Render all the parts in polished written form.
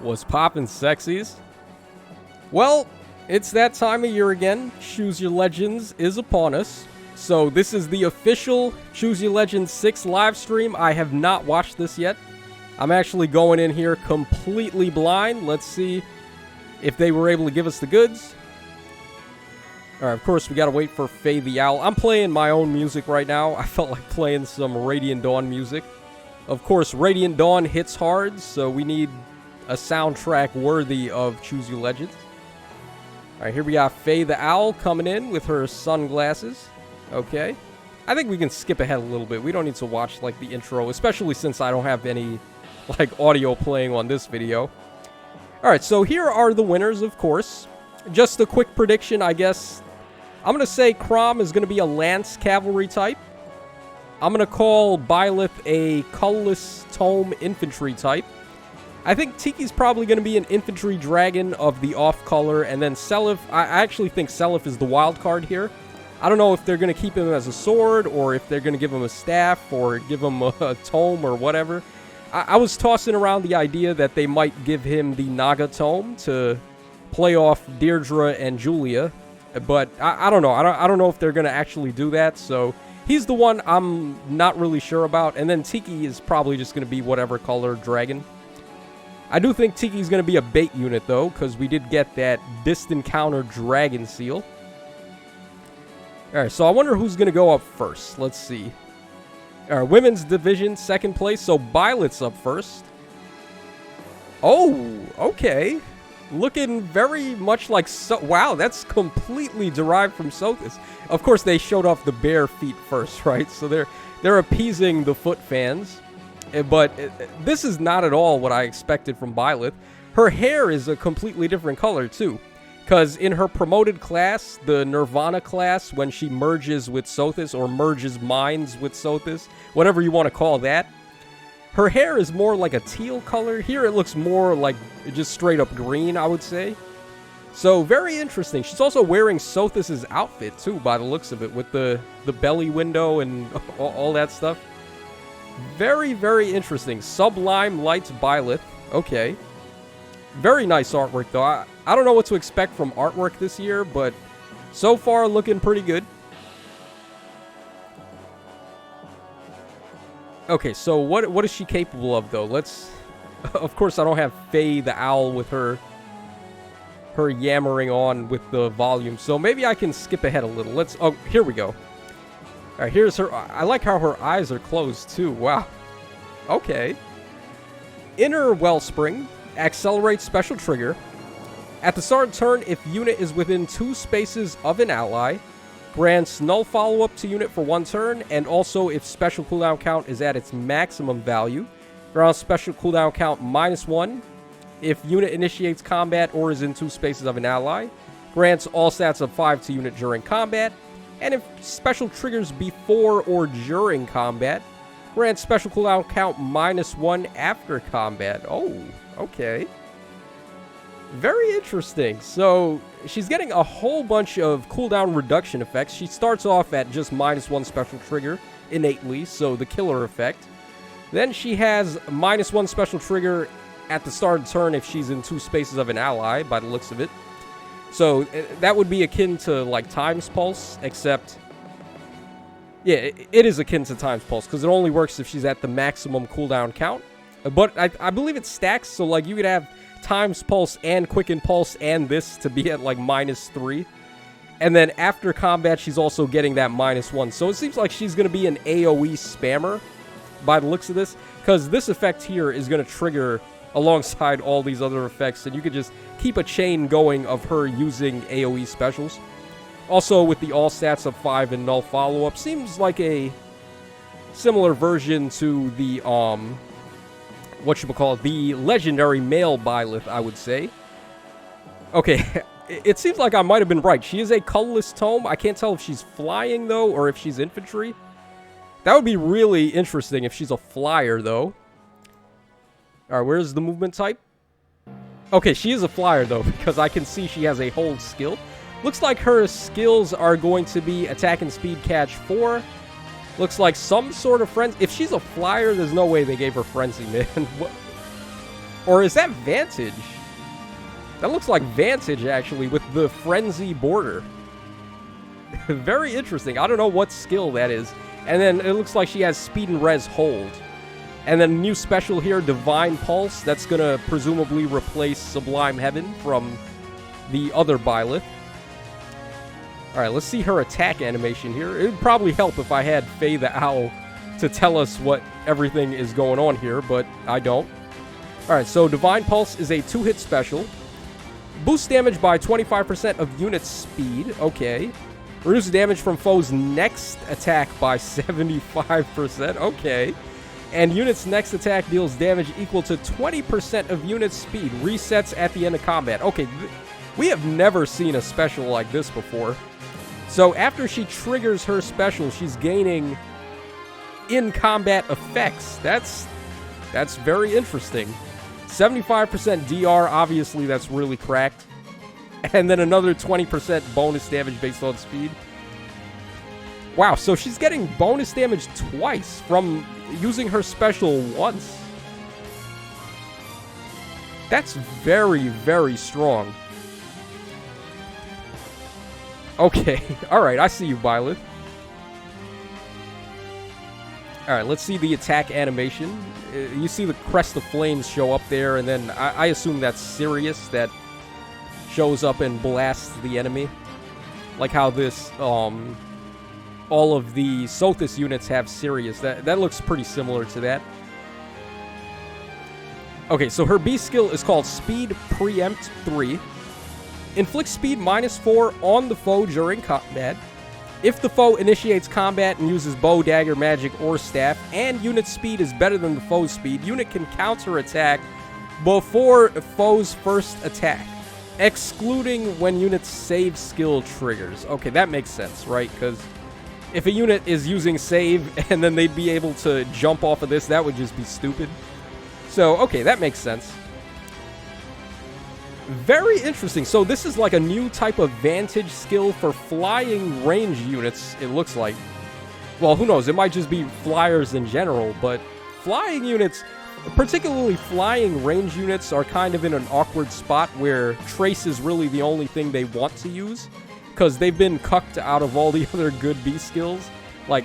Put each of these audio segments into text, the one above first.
Was poppin' sexies? Well, it's that time of year again. Choose Your Legends is upon us. So this is the official Choose Your Legends 6 live stream. I have not watched this yet. I'm actually going in here completely blind. Let's see if they were able to give us the goods. Alright, of course, we gotta wait for Faye the Owl. I'm playing my own music right now. I felt like playing some Radiant Dawn music. Of course, Radiant Dawn hits hard, so we need a soundtrack worthy of Choose Your Legends. Alright, here we got Faye the Owl coming in with her sunglasses. Okay. I think we can skip ahead a little bit. We don't need to watch, like, the intro, especially since I don't have any, like, audio playing on this video. Alright, so here are the winners, of course. Just a quick prediction, I guess. I'm going to say Korom is going to be a Lance Cavalry type. I'm going to call Byleth a colorless Tome Infantry type. I think Tiki's probably going to be an Infantry Dragon of the off color. And then CYL6, I actually think CYL6 is the wild card here. I don't know if they're going to keep him as a sword, or if they're going to give him a staff, or give him a tome, or whatever. I was tossing around the idea that they might give him the Naga tome to play off Deirdre and Julia. But I don't know. I don't know if they're going to actually do that. So he's the one I'm not really sure about. And then Tiki is probably just going to be whatever color dragon. I do think Tiki's going to be a bait unit, though, because we did get that distant counter dragon seal. Alright, so I wonder who's going to go up first. Let's see. Alright, women's division, second place. So Byleth's up first. Oh, okay. Looking very much like... Wow, that's completely derived from Sothis. Of course, they showed off the bare feet first, right? So they're appeasing the foot fans. But this is not at all what I expected from Byleth. Her hair is a completely different color, too. Because in her promoted class, the Nirvana class, when she merges with Sothis, or merges minds with Sothis, whatever you want to call that, her hair is more like a teal color. Here it looks more like just straight up green, I would say. So very interesting. She's also wearing Sothis's outfit, too, by the looks of it, with the belly window and all that stuff. Very, very interesting. Sublime Lights Byleth. Okay. Very nice artwork, though. I don't know what to expect from artwork this year, but so far looking pretty good. Okay, so what is she capable of, though? Let's... Of course, I don't have Faye the Owl with her yammering on with the volume, so maybe I can skip ahead a little. Let's... Oh, here we go. Alright, here's her... I like how her eyes are closed, too. Wow. Okay. Inner Wellspring. Accelerate special trigger. At the start of turn, if unit is within 2 spaces of an ally, grants null follow-up to unit for 1 turn, and also if special cooldown count is at its maximum value, grants special cooldown count -1. If unit initiates combat or is in 2 spaces of an ally, grants all stats of 5 to unit during combat, and if special triggers before or during combat, grants special cooldown count -1 after combat. Oh, okay. Very interesting. So, she's getting a whole bunch of cooldown reduction effects. She starts off at just -1 special trigger innately, so the killer effect. Then she has -1 special trigger at the start of turn if she's in 2 spaces of an ally, by the looks of it. So, that would be akin to, like, Time's Pulse, except... Yeah, it is akin to Time's Pulse, because it only works if she's at the maximum cooldown count. But I believe it stacks, so, like, you could have Time's Pulse and Quicken Pulse and this to be at, like, -3. And then after combat, she's also getting that -1. So it seems like she's going to be an AoE spammer, by the looks of this, because this effect here is going to trigger alongside all these other effects, and you could just keep a chain going of her using AoE specials. Also, with the all stats of 5 and null follow-up, seems like a similar version to the, whatchamacallit, the legendary male Byleth, I would say. Okay, it seems like I might have been right. She is a colorless tome. I can't tell if she's flying, though, or if she's infantry. That would be really interesting if she's a flyer, though. Alright, where's the movement type? Okay, she is a flyer, though, because I can see she has a hold skill. Looks like her skills are going to be attack and speed catch 4. Looks like some sort of frenzy. If she's a flyer, there's no way they gave her frenzy, man. Or is that Vantage? That looks like Vantage, actually, with the Frenzy border. Very interesting. I don't know what skill that is. And then it looks like she has Speed and Res Hold. And then new special here, Divine Pulse. That's going to presumably replace Sublime Heaven from the other Byleth. Alright, let's see her attack animation here. It would probably help if I had Faye the Owl to tell us what everything is going on here, but I don't. Alright, so Divine Pulse is a 2-hit special. Boost damage by 25% of unit speed. Okay. Reduce damage from foes' next attack by 75%. Okay. And unit's next attack deals damage equal to 20% of unit speed. Resets at the end of combat. Okay, we have never seen a special like this before. So after she triggers her special, she's gaining in-combat effects. That's very interesting. 75% DR, obviously that's really cracked. And then another 20% bonus damage based on speed. Wow, so she's getting bonus damage twice from using her special once. That's very, very strong. Okay, alright, I see you, Byleth. Alright, let's see the attack animation. You see the crest of flames show up there, and then I assume that's Sirius that shows up and blasts the enemy. Like how this, all of the Sothis units have Sirius. That looks pretty similar to that. Okay, so her B skill is called Speed Preempt 3. Inflict speed -4 on the foe during combat. If the foe initiates combat and uses bow, dagger, magic, or staff, and unit speed is better than the foe's speed, unit can counterattack before foe's first attack, excluding when unit's save skill triggers. Okay, that makes sense, right? Because if a unit is using save and then they'd be able to jump off of this, that would just be stupid. So, okay, that makes sense. Very interesting. So this is like a new type of Vantage skill for flying range units, it looks like. Well, who knows? It might just be flyers in general, but flying units, particularly flying range units, are kind of in an awkward spot where Trace is really the only thing they want to use, because they've been cucked out of all the other good B skills, like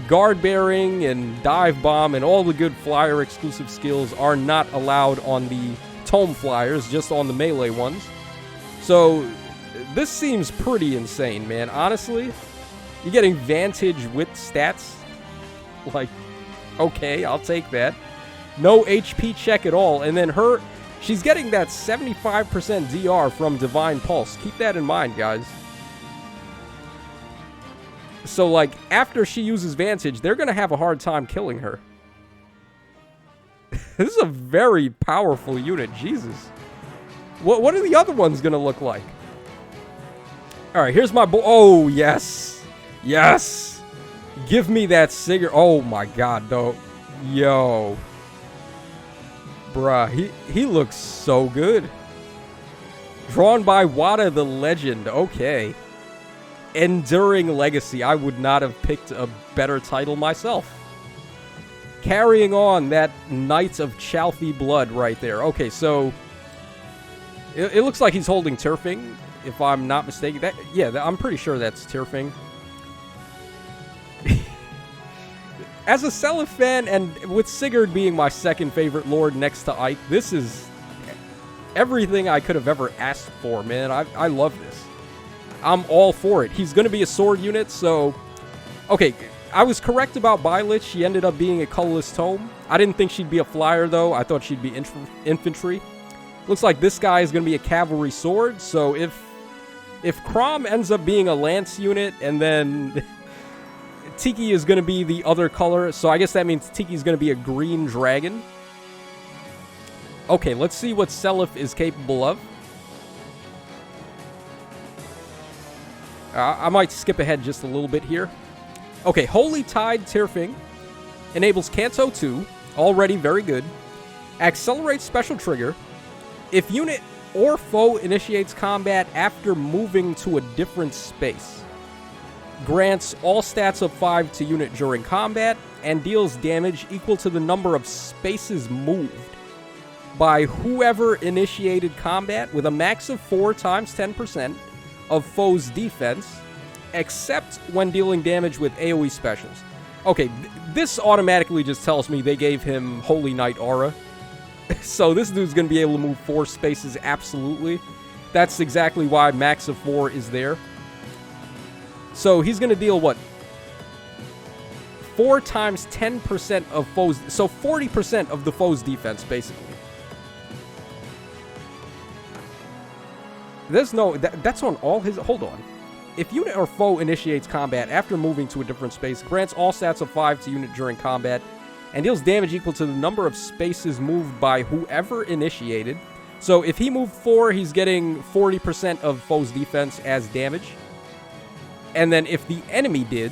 Guard Bearing and Dive Bomb, and all the good flyer exclusive skills are not allowed on the Tome flyers, just on the melee ones. So this seems pretty insane, man. Honestly, you're getting Vantage with stats. Like, okay, I'll take that. No HP check at all. And then she's getting that 75% DR from Divine Pulse. Keep that in mind, guys. So, like, after she uses Vantage, they're going to have a hard time killing her. This is a very powerful unit. Jesus. What are the other ones going to look like? Alright, here's my oh, yes. Yes. Give me that Sigurd. Oh, my God, though. Yo. Bruh, he looks so good. Drawn by Wada the Legend. Okay. Enduring Legacy. I would not have picked a better title myself. Carrying on that Knights of Chalthy Blood right there. Okay, so it looks like he's holding Turfing, if I'm not mistaken. I'm pretty sure that's Turfing. As a Seliph fan, and with Sigurd being my second favorite lord next to Ike, this is everything I could have ever asked for, man. I love this. I'm all for it. He's going to be a sword unit, so... Okay, I was correct about Byleth. She ended up being a colorless tome. I didn't think she'd be a flyer, though. I thought she'd be infantry. Looks like this guy is going to be a cavalry sword, so if Korom ends up being a lance unit, and then Tiki is going to be the other color, so I guess that means Tiki is going to be a green dragon. Okay, let's see what Seliph is capable of. I might skip ahead just a little bit here. Okay, Holy Tide Tirfing enables Canto 2, already very good. Accelerates special trigger. If unit or foe initiates combat after moving to a different space. Grants all stats of 5 to unit during combat, and deals damage equal to the number of spaces moved. by whoever initiated combat with a max of 4 times 10% of foe's defense, except when dealing damage with AoE specials. Okay, this automatically just tells me they gave him Holy Knight Aura. So this dude's going to be able to move 4 spaces absolutely. That's exactly why max of 4 is there. So he's going to deal, what? 4 times 10% of foes. So 40% of the foe's defense, basically. There's no... That's on all his... Hold on. If unit or foe initiates combat after moving to a different space, grants all stats of 5 to unit during combat, and deals damage equal to the number of spaces moved by whoever initiated. So if he moved 4, he's getting 40% of foe's defense as damage. And then if the enemy did...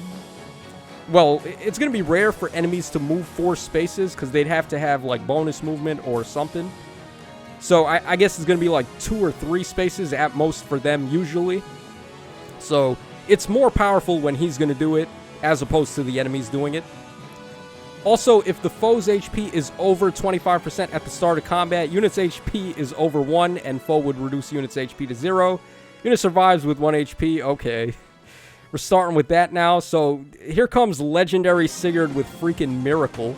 Well, it's going to be rare for enemies to move 4 spaces, because they'd have to have, like, bonus movement or something. So I guess it's going to be, like, 2 or 3 spaces at most for them, usually. So it's more powerful when he's going to do it, as opposed to the enemies doing it. Also, if the foe's HP is over 25% at the start of combat, unit's HP is over 1, and foe would reduce unit's HP to 0. Unit survives with 1 HP. Okay. We're starting with that now. So here comes Legendary Sigurd with freaking Miracle.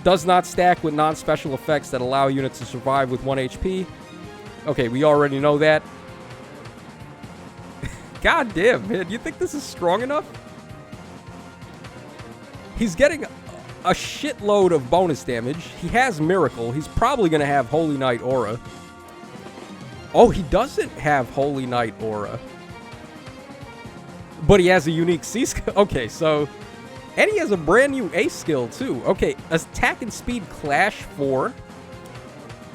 Does not stack with non-special effects that allow units to survive with 1 HP. Okay, we already know that. God damn, man. You think this is strong enough? He's getting a shitload of bonus damage. He has Miracle. He's probably going to have Holy Knight Aura. Oh, he doesn't have Holy Knight Aura. But he has a unique C skill. Okay, so... And he has a brand new A skill, too. Okay, attack and speed clash 4.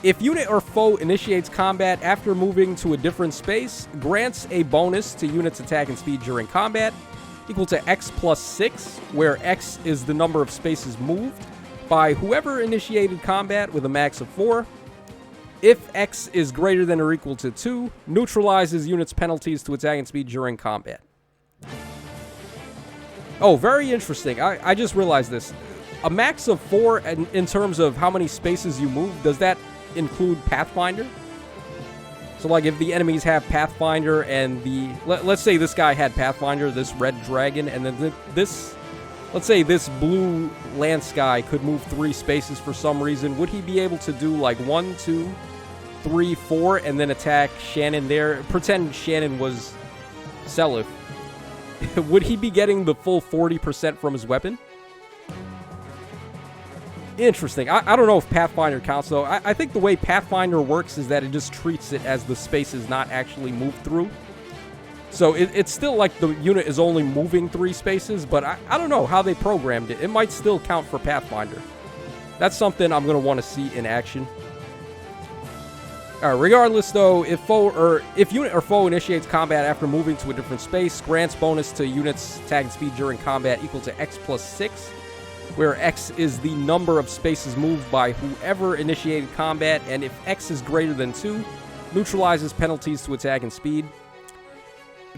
If unit or foe initiates combat after moving to a different space, grants a bonus to unit's attack and speed during combat, equal to X plus 6, where X is the number of spaces moved by whoever initiated combat with a max of 4. If X is greater than or equal to 2, neutralizes unit's penalties to attack and speed during combat. Oh, very interesting. I just realized this. A max of 4 in terms of how many spaces you move, does that include Pathfinder? So, like, if the enemies have Pathfinder and the... Let's say this guy had Pathfinder, this red dragon, and then this... Let's say this blue lance guy could move 3 spaces for some reason. Would he be able to do, like, 1, 2, 3, 4, and then attack Shannon there? Pretend Shannon was Seliph. Would he be getting the full 40% from his weapon? Interesting. I don't know if Pathfinder counts, though. I think the way Pathfinder works is that it just treats it as the space is not actually moved through. So it's still like the unit is only moving 3 spaces, but I don't know how they programmed it. It might still count for Pathfinder. That's something I'm going to want to see in action. Alright, regardless though, if unit or foe initiates combat after moving to a different space, grants bonus to units' attack and speed during combat equal to X plus 6, where X is the number of spaces moved by whoever initiated combat, and if X is greater than 2, neutralizes penalties to attack and speed.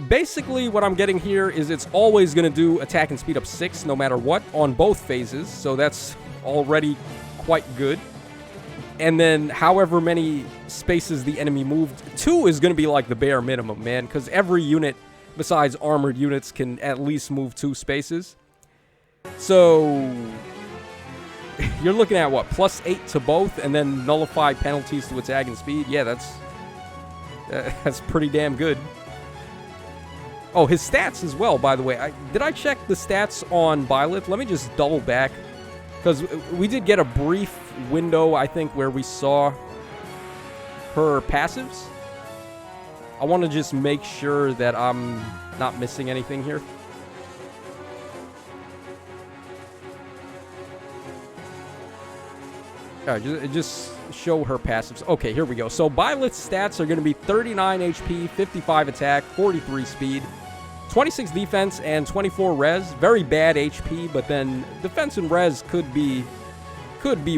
Basically, what I'm getting here is it's always going to do attack and speed up 6 no matter what on both phases, so that's already quite good. And then however many spaces the enemy moved, 2 is going to be like the bare minimum, man, because every unit besides armored units can at least move 2 spaces. So you're looking at what, plus 8 to both, and then nullify penalties to attack and speed. Yeah, that's pretty damn good. Oh, his stats as well, by the way. Did I check the stats on Byleth? Let me just double back. Because we did get a brief window, I think, where we saw her passives. I want to just make sure that I'm not missing anything here. Alright, just show her passives. Okay, here we go. So Byleth's stats are going to be 39 HP, 55 attack, 43 speed, 26 defense, and 24 res. Very bad HP, but then defense and res could be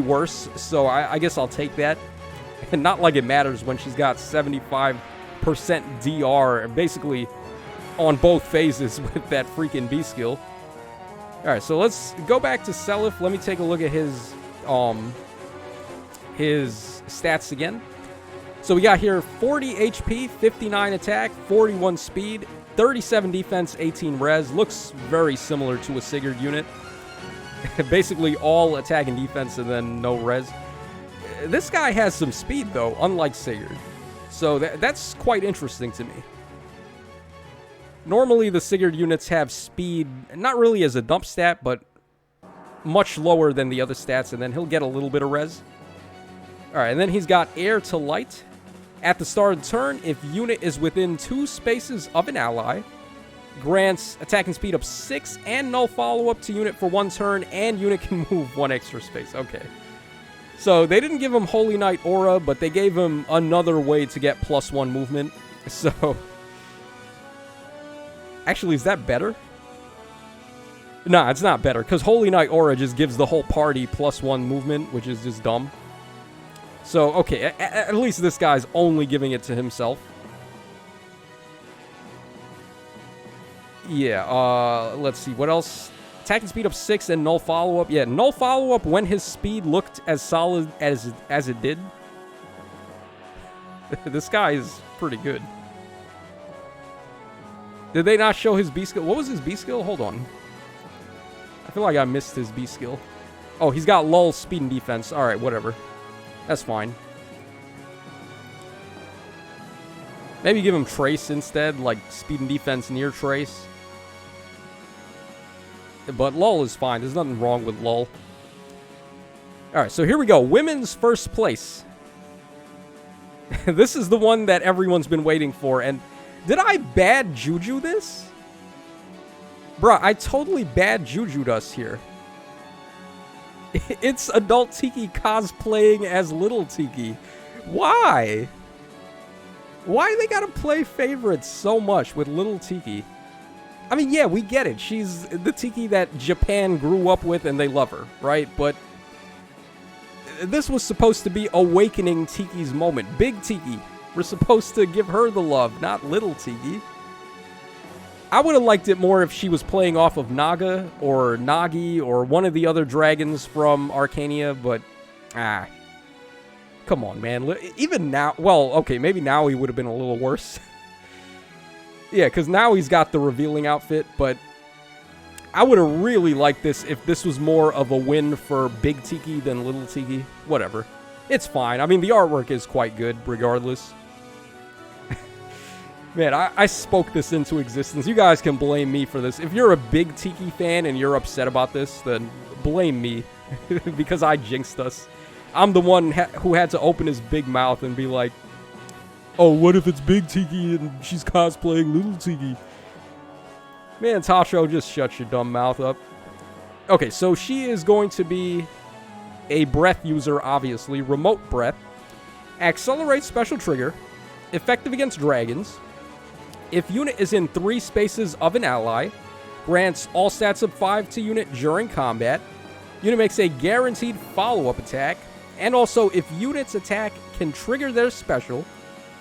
worse, so I guess I'll take that. And not like it matters when she's got 75% DR, basically on both phases with that freaking B skill. Alright, so let's go back to Seliph. Let me take a look at his his stats again. So we got here 40 HP, 59 attack, 41 speed, 37 defense, 18 res. Looks very similar to a Sigurd unit. Basically all attack and defense and then no res. This guy has some speed though, unlike Sigurd. So that's quite interesting to me. Normally the Sigurd units have speed, not really as a dump stat, but much lower than the other stats, and then he'll get a little bit of res. Alright, and then he's got air to light. At the start of the turn, if unit is within 2 spaces of an ally, grants attacking speed up 6 and no follow-up to unit for 1 turn, and unit can move 1 extra space. Okay. So they didn't give him Holy Knight Aura, but they gave him another way to get +1 movement. So, actually, is that better? Nah, it's not better, because Holy Knight Aura just gives the whole party +1 movement, which is just dumb. So, okay, at least this guy's only giving it to himself. Yeah, let's see, what else? Attacking speed up 6 and null follow-up. Yeah, null follow-up when his speed looked as solid as it did. This guy is pretty good. Did they not show his B skill? What was his B skill? Hold on. I feel like I missed his B skill. Oh, he's got lull, speed, and defense. Alright, whatever. That's fine. Maybe give him Trace instead, like speed and defense near Trace. But lull is fine. There's nothing wrong with lull. Alright, so here we go. Women's first place. This is the one that everyone's been waiting for. And did I bad Juju this? Bruh, I totally bad Juju'd us here. It's adult Tiki cosplaying as little Tiki. Why? Why they gotta play favorites so much with little Tiki? I mean, yeah, we get it. She's the Tiki that Japan grew up with and they love her, right? But this was supposed to be awakening Tiki's moment. Big Tiki. We're supposed to give her the love, not little Tiki. I would have liked it more if she was playing off of Naga or Nagi or one of the other dragons from Arcania, but come on, man. Even now, well, okay, maybe now he would have been a little worse. Yeah, because now he's got the revealing outfit, but I would have really liked this if this was more of a win for Big Tiki than Little Tiki. Whatever. It's fine. I mean, the artwork is quite good, regardless. Man, I spoke this into existence. You guys can blame me for this. If you're a big Tiki fan and you're upset about this, then blame me. Because I jinxed us. I'm the one who had to open his big mouth and be like, oh, what if it's Big Tiki and she's cosplaying Little Tiki? Man, Tasho, just shut your dumb mouth up. Okay, so she is going to be a breath user, obviously. Remote breath. Accelerate special trigger. Effective against dragons. If unit is in 3 spaces of an ally, grants all stats of 5 to unit during combat. Unit makes a guaranteed follow-up attack. And also, if unit's attack can trigger their special,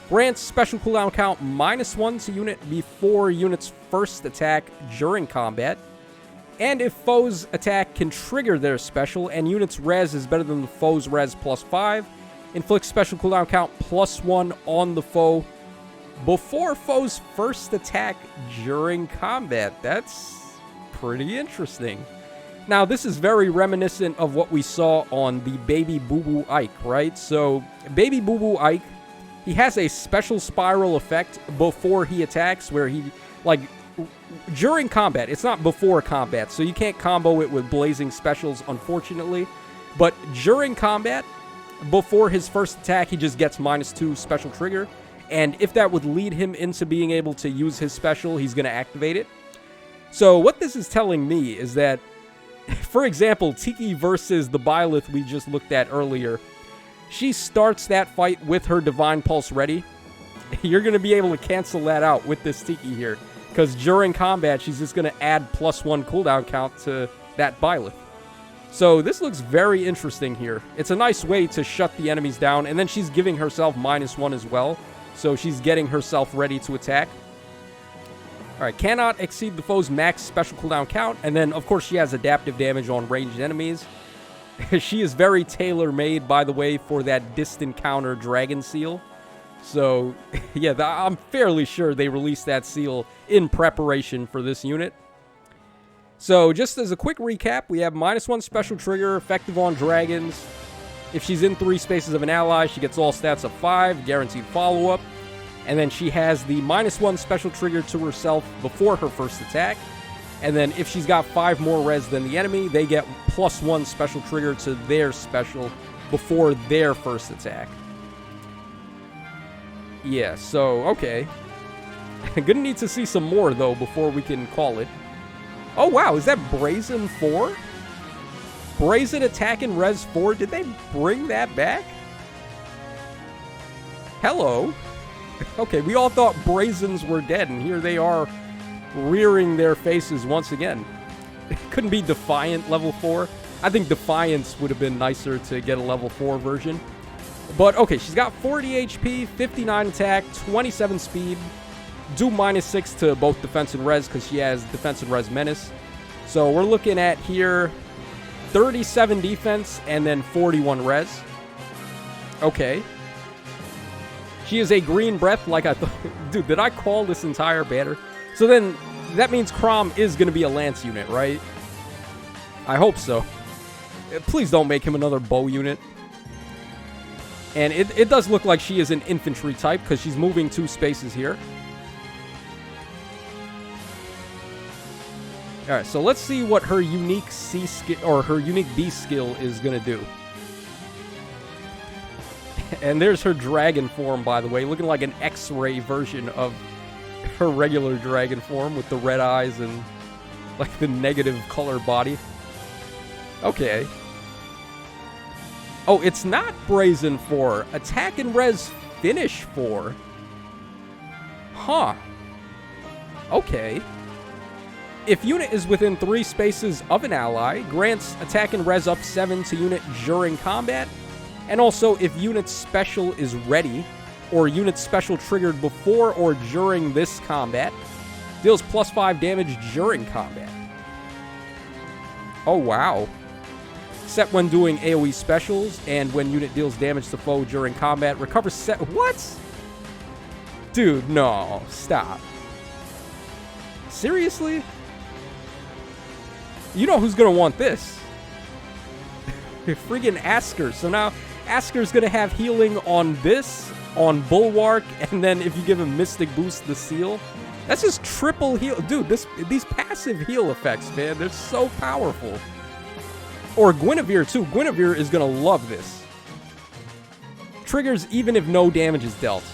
grants special cooldown count -1 to unit before unit's first attack during combat. And if foe's attack can trigger their special and unit's res is better than the foe's res +5, inflicts special cooldown count +1 on the foe before foe's first attack during combat. That's pretty interesting. Now, this is very reminiscent of what we saw on the Baby Boo Boo Ike, right? So, Baby Boo Boo Ike, he has a special spiral effect before he attacks where he, like, during combat. It's not before combat, so you can't combo it with blazing specials, unfortunately. But during combat, before his first attack, he just gets -2 special trigger. And if that would lead him into being able to use his special, he's going to activate it. So what this is telling me is that, for example, Tiki versus the Byleth we just looked at earlier, she starts that fight with her Divine Pulse ready. You're going to be able to cancel that out with this Tiki here, because during combat, she's just going to add +1 cooldown count to that Byleth. So this looks very interesting here. It's a nice way to shut the enemies down, and then she's giving herself -1 as well. So she's getting herself ready to attack. Alright, cannot exceed the foe's max special cooldown count. And then, of course, she has adaptive damage on ranged enemies. She is very tailor-made, by the way, for that distant counter dragon seal. So, yeah, I'm fairly sure they released that seal in preparation for this unit. So, just as a quick recap, we have -1 special trigger, effective on dragons. If she's in 3 spaces of an ally, she gets all stats of 5, guaranteed follow-up. And then she has the -1 special trigger to herself before her first attack. And then if she's got 5 more res than the enemy, they get +1 special trigger to their special before their first attack. Yeah, so, okay. Gonna need to see some more, though, before we can call it. Oh, wow, is that Brazen 4? Brazen attack and res 4? Did they bring that back? Hello. Okay, we all thought Brazens were dead, and here they are rearing their faces once again. It couldn't be Defiant level 4. I think Defiance would have been nicer to get a level 4 version. But, okay, she's got 40 HP, 59 attack, 27 speed, do -6 to both defense and res because she has defense and res menace. So we're looking at here 37 defense and then 41 res. Okay. She is a green breath like I thought. Dude, did I call this entire banner? So then that means Korom is going to be a lance unit, right? I hope so. Please don't make him another bow unit. And it does look like she is an infantry type because she's moving 2 spaces here. Alright, so let's see what her unique C skill or her unique B skill is going to do. And there's her dragon form, by the way, looking like an X-ray version of her regular dragon form with the red eyes and like the negative color body. Okay. Oh, it's not Brazen 4. Attack and res finish 4. Huh. Okay. If unit is within 3 spaces of an ally, grants attack and res up 7 to unit during combat. And also, if unit's special is ready, or unit special triggered before or during this combat, deals +5 damage during combat. Oh, wow. Except when doing AoE specials, and when unit deals damage to foe during combat, recovers set. What? Dude, no. Stop. Seriously? You know who's gonna want this? Friggin' Asker. So now, Asker's gonna have healing on this, on Bulwark, and then if you give him Mystic Boost, the seal. That's just triple heal. Dude, these passive heal effects, man, they're so powerful. Or Guinevere, too. Guinevere is gonna love this. Triggers even if no damage is dealt.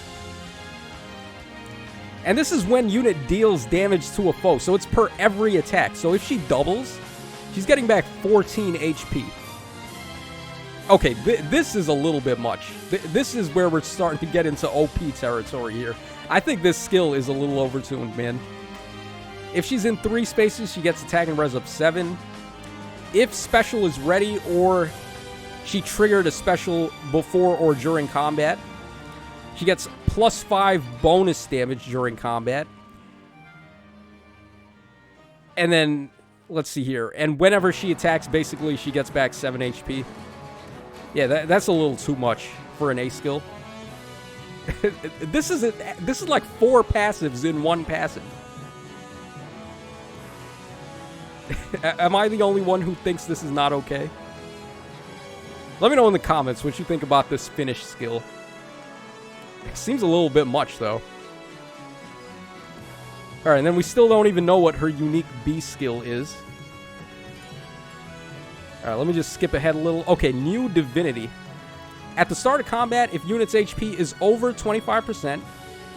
And this is when unit deals damage to a foe, so it's per every attack. So if she doubles, she's getting back 14 HP. Okay, this is a little bit much. This is where we're starting to get into OP territory here. I think this skill is a little overtuned, man. If she's in 3 spaces, she gets attack and res up 7. If special is ready or she triggered a special before or during combat, she gets +5 bonus damage during combat. And then, let's see here. And whenever she attacks, basically, she gets back 7 HP. Yeah, that's a little too much for an A skill. This is like 4 passives in 1 passive. Am I the only one who thinks this is not okay? Let me know in the comments what you think about this finish skill. It seems a little bit much, though. Alright, and then we still don't even know what her unique B skill is. Alright, let me just skip ahead a little. Okay, new divinity. At the start of combat, if unit's HP is over 25%,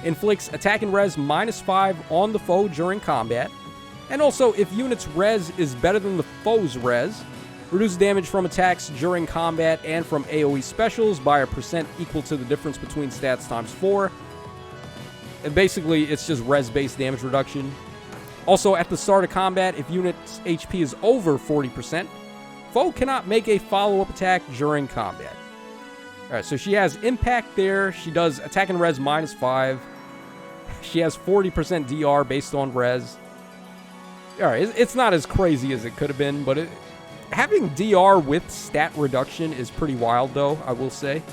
inflicts attack and res -5 on the foe during combat. And also, if unit's res is better than the foe's res, reduce damage from attacks during combat and from AoE specials by a % equal to the difference between stats times 4. And basically, it's just res-based damage reduction. Also, at the start of combat, if unit's HP is over 40%, foe cannot make a follow-up attack during combat. Alright, so she has impact there. She does attack and res -5. She has 40% DR based on res. Alright, it's not as crazy as it could have been, but Having DR with stat reduction is pretty wild, though, I will say.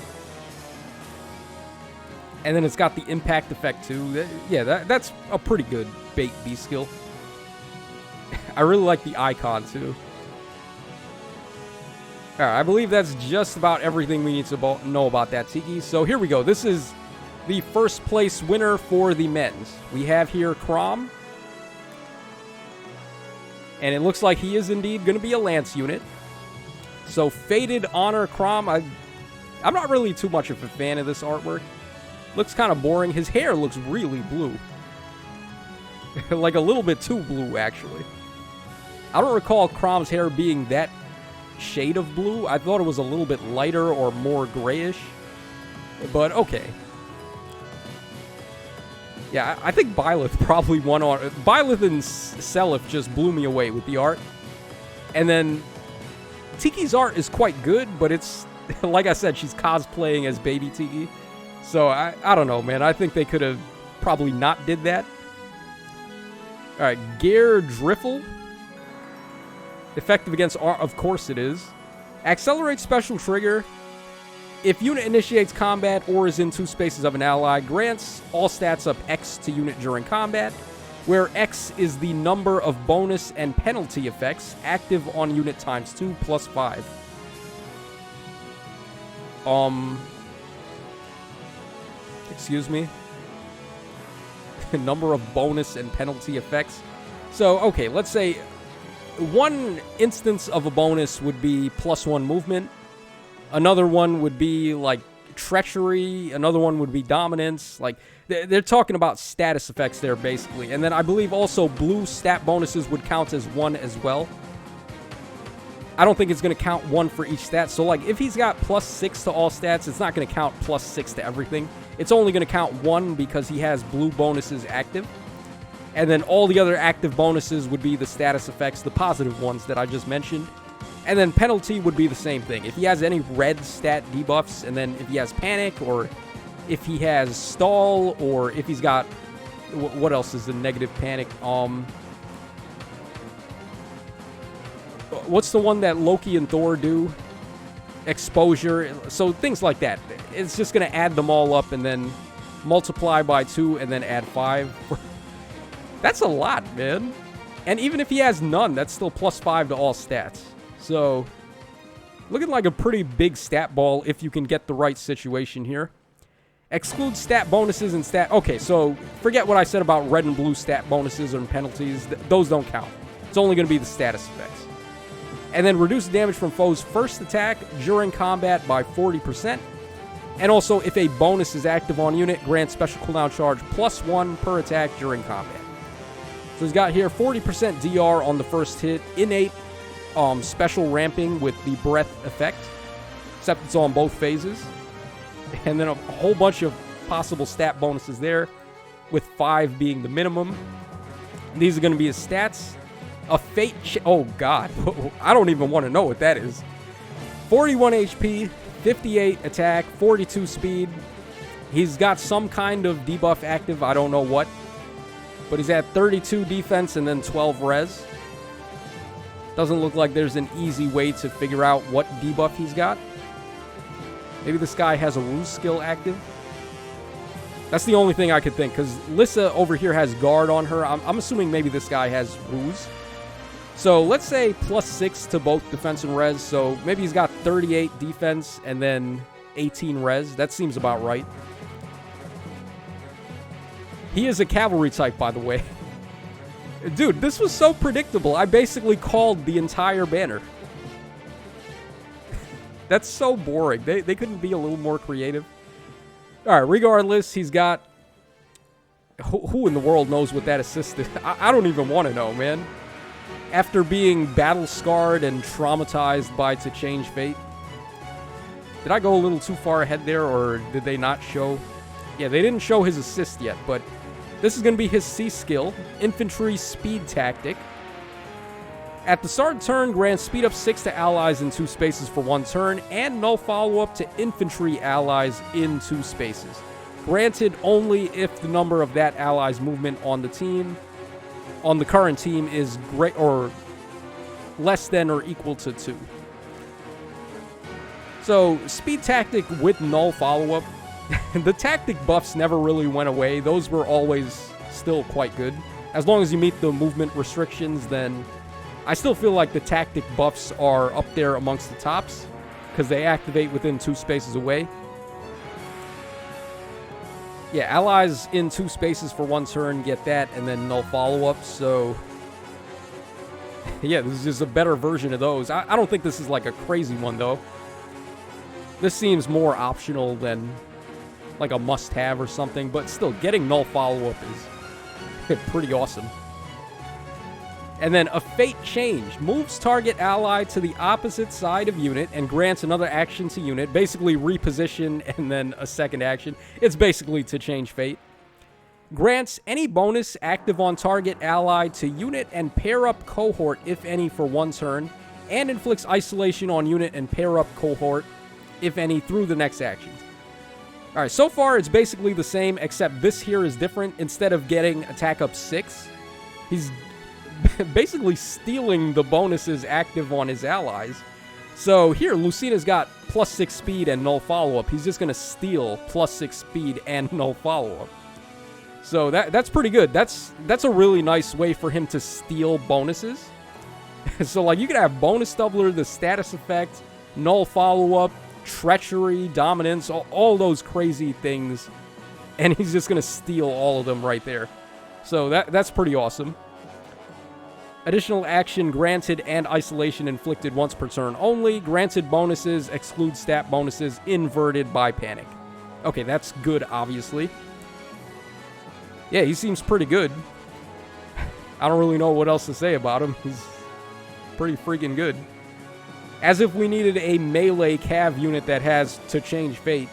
And then it's got the impact effect, too. Yeah, that's a pretty good bait B skill. I really like the icon, too. Alright, I believe that's just about everything we need to know about that Tiki. So here we go. This is the first place winner for the men's. We have here Korom. And it looks like he is indeed going to be a Lance unit. So Faded Honor Korom. I'm not really too much of a fan of this artwork. Looks kind of boring. His hair looks really blue. Like a little bit too blue, actually. I don't recall Krom's hair being that shade of blue. I thought it was a little bit lighter or more grayish. But okay. Yeah, I think Byleth probably won on... Byleth and Seliph just blew me away with the art. And then Tiki's art is quite good, but it's... Like I said, she's cosplaying as Baby Tiki. So, I don't know, man. I think they could have probably not did that. Alright, Gear Driffle. Effective against art, of course it is. Accelerate special trigger. If unit initiates combat or is in 2 spaces of an ally, grants all stats up X to unit during combat, where X is the number of bonus and penalty effects active on unit times 2 plus 5. Excuse me? Number of bonus and penalty effects. So, okay, let's say one instance of a bonus would be +1 movement. Another one would be, like, treachery. Another one would be dominance. Like, they're talking about status effects there, basically. And then I believe also blue stat bonuses would count as 1 as well. I don't think it's going to count 1 for each stat. So, like, if he's got +6 to all stats, it's not going to count +6 to everything. It's only going to count 1 because he has blue bonuses active. And then all the other active bonuses would be the status effects, the positive ones that I just mentioned. And then penalty would be the same thing. If he has any red stat debuffs, and then if he has panic, or if he has stall, or if he's got... What else is the negative panic? What's the one that Loki and Thor do? Exposure. So things like that. It's just going to add them all up and then multiply by 2 and then add 5. That's a lot, man. And even if he has none, that's still +5 to all stats. So, looking like a pretty big stat ball if you can get the right situation here. Exclude stat bonuses and stat... Okay, so forget what I said about red and blue stat bonuses and penalties. Those don't count. It's only going to be the status effects. And then reduce damage from foes' first attack during combat by 40%. And also, if a bonus is active on unit, grant special cooldown charge +1 per attack during combat. So he's got here 40% DR on the first hit, innate special ramping with the breath effect, except it's on both phases. And then a whole bunch of possible stat bonuses there, with 5 being the minimum. These are going to be his stats. A fate... Oh, God. I don't even want to know what that is. 41 HP, 58 attack, 42 speed. He's got some kind of debuff active. I don't know what. But he's at 32 defense and then 12 res. Doesn't look like there's an easy way to figure out what debuff he's got. Maybe this guy has a ruse skill active. That's the only thing I could think, because Lissa over here has guard on her. I'm assuming maybe this guy has ruse. So let's say +6 to both defense and res. So maybe he's got 38 defense and then 18 res. That seems about right. He is a cavalry type, by the way. Dude, this was so predictable. I basically called the entire banner. That's so boring. They couldn't be a little more creative. All right, regardless, he's got... Who in the world knows what that assist is? I don't even want to know, man. After being battle-scarred and traumatized by To Change Fate. Did I go a little too far ahead there, or did they not show... Yeah, they didn't show his assist yet, but... This is going to be his C skill, Infantry Speed Tactic. At the start of turn, grant speed up 6 to allies in 2 spaces for 1 turn, and no follow-up to infantry allies in 2 spaces. Granted only if the number of that ally's movement on the team, on the current team, is great, or less than or equal to 2. So, speed tactic with null follow-up. The tactic buffs never really went away. Those were always still quite good. As long as you meet the movement restrictions, then I still feel like the tactic buffs are up there amongst the tops, because they activate within 2 spaces away. Yeah, allies in 2 spaces for 1 turn get that, and then null follow-up, so... yeah, this is just a better version of those. I don't think this is like a crazy one, though. This seems more optional than like a must-have or something, but still, getting null follow-up is pretty awesome. And then a fate change. Moves target ally to the opposite side of unit and grants another action to unit. Basically reposition and then a second action. It's basically to change fate. Grants any bonus active on target ally to unit and pair up cohort, if any, for 1 turn. And inflicts isolation on unit and pair up cohort, if any, through the next actions. Alright, so far it's basically the same, except this here is different. Instead of getting attack up 6, he's basically stealing the bonuses active on his allies. So here, Lucina's got +6 speed and null follow-up. He's just going to steal +6 speed and null follow-up. So that's pretty good. That's a really nice way for him to steal bonuses. So like you could have bonus doubler, the status effect, null follow-up, treachery, dominance, all those crazy things, and he's just going to steal all of them right there. So that's pretty awesome. Additional action granted and isolation inflicted once per turn only. Granted bonuses exclude stat bonuses inverted by panic. Okay, that's good, obviously. Yeah, he seems pretty good. I don't really know what else to say about him. He's pretty freaking good. As if we needed a melee cav unit that has to change fate.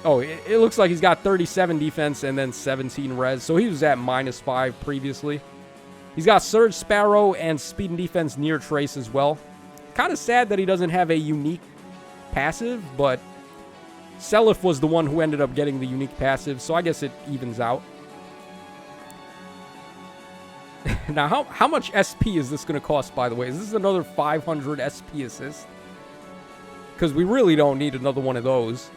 Oh, it looks like he's got 37 defense and then 17 res. So he was at -5 previously. He's got Surge Sparrow and speed and defense near trace as well. Kind of sad that he doesn't have a unique passive, but Seliph was the one who ended up getting the unique passive, so I guess it evens out. Now, how much SP is this going to cost, by the way? Is this another 500 SP assist? Because we really don't need another one of those.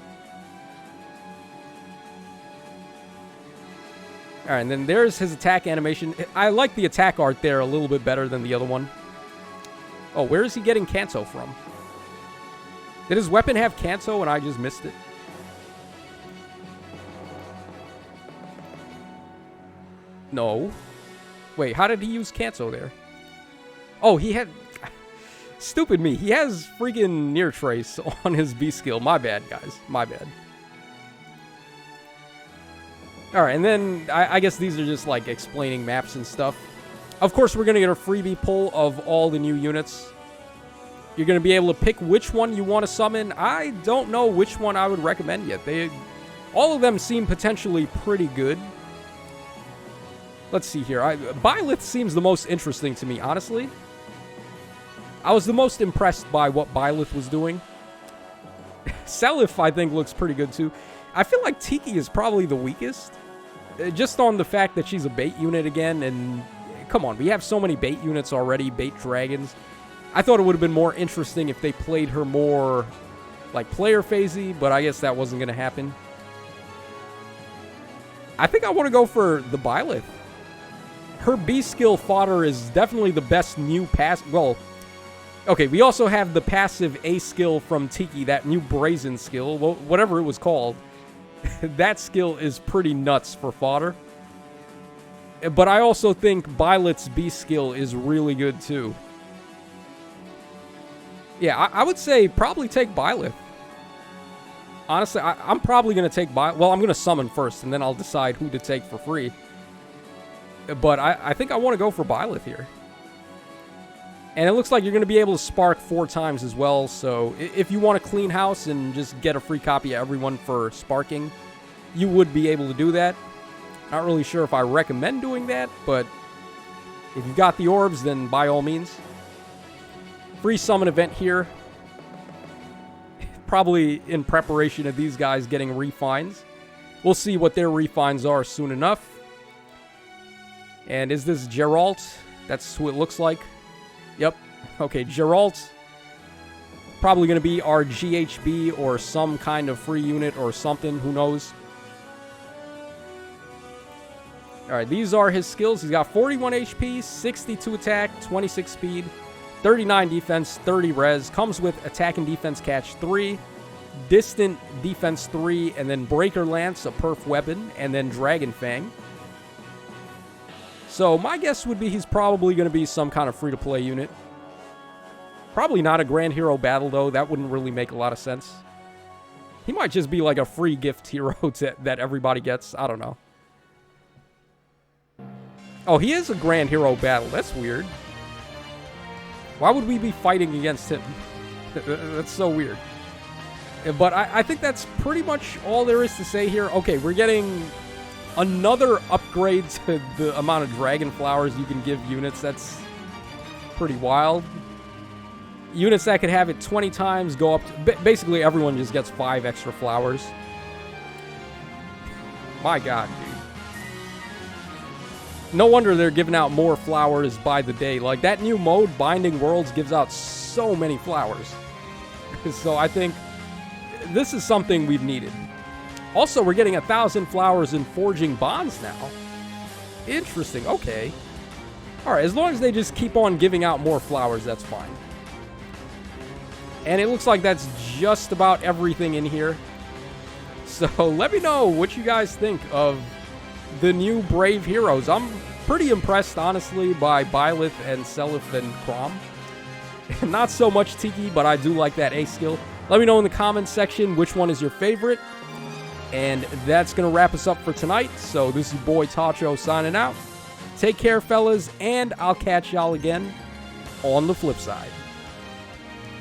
Alright, and then there's his attack animation. I like the attack art there a little bit better than the other one. Oh, where is he getting Kanto from? Did his weapon have Kanto and I just missed it? No. Wait, how did he use Kanto there? Oh, he had... Stupid me. He has freaking near trace on his B skill. My bad, guys. My bad. Alright, and then I guess these are just like explaining maps and stuff. Of course, we're going to get a freebie pull of all the new units. You're going to be able to pick which one you want to summon. I don't know which one I would recommend yet. All of them seem potentially pretty good. Let's see here. Byleth seems the most interesting to me, honestly. I was the most impressed by what Byleth was doing. Seliph, I think, looks pretty good, too. I feel like Tiki is probably the weakest. Just on the fact that she's a bait unit again, and... Come on, we have so many bait units already, bait dragons. I thought it would have been more interesting if they played her more, like, player-phasey, but I guess that wasn't going to happen. I think I want to go for the Byleth. Her B skill fodder is definitely the best new pass. Well, okay, we also have the passive A skill from Tiki, that new brazen skill, whatever it was called. That skill is pretty nuts for fodder. But I also think Byleth's B skill is really good too. Yeah, I would say probably take Byleth. Honestly, I'm probably going to take Byleth. Well, I'm going to summon first, and then I'll decide who to take for free. But I think I want to go for Byleth here. And it looks like you're going to be able to spark 4 times as well. So if you want to clean house and just get a free copy of everyone for sparking, you would be able to do that. Not really sure if I recommend doing that, but if you've got the orbs, then by all means. Free summon event here. Probably in preparation of these guys getting refines. We'll see what their refines are soon enough. And is this Geralt? That's who it looks like. Yep. Okay, Geralt. Probably going to be our GHB or some kind of free unit or something. Who knows? Alright, these are his skills. He's got 41 HP, 62 attack, 26 speed, 39 defense, 30 res. Comes with attack and defense catch 3, distant defense 3, and then Breaker Lance, a perf weapon, and then Dragon Fang. So my guess would be he's probably going to be some kind of free-to-play unit. Probably not a Grand Hero battle, though. That wouldn't really make a lot of sense. He might just be like a free gift hero that everybody gets. I don't know. Oh, he is a Grand Hero battle. That's weird. Why would we be fighting against him? That's so weird. But I think that's pretty much all there is to say here. Okay, we're getting another upgrade to the amount of dragon flowers you can give units. That's pretty wild. Units that could have it 20 times go up to... Basically, everyone just gets 5 extra flowers. My god, dude. No wonder they're giving out more flowers by the day. Like, that new mode, Binding Worlds, gives out so many flowers. So I think this is something we've needed. Also, we're getting 1,000 flowers in Forging Bonds now. Interesting, okay. Alright, as long as they just keep on giving out more flowers, that's fine. And it looks like that's just about everything in here. So let me know what you guys think of the new Brave Heroes. I'm pretty impressed, honestly, by Byleth and Seliph and Korom. Not so much Tiki, but I do like that A skill. Let me know in the comments section which one is your favorite. And that's going to wrap us up for tonight. So this is your boy Tacho signing out. Take care, fellas, and I'll catch y'all again on the flip side.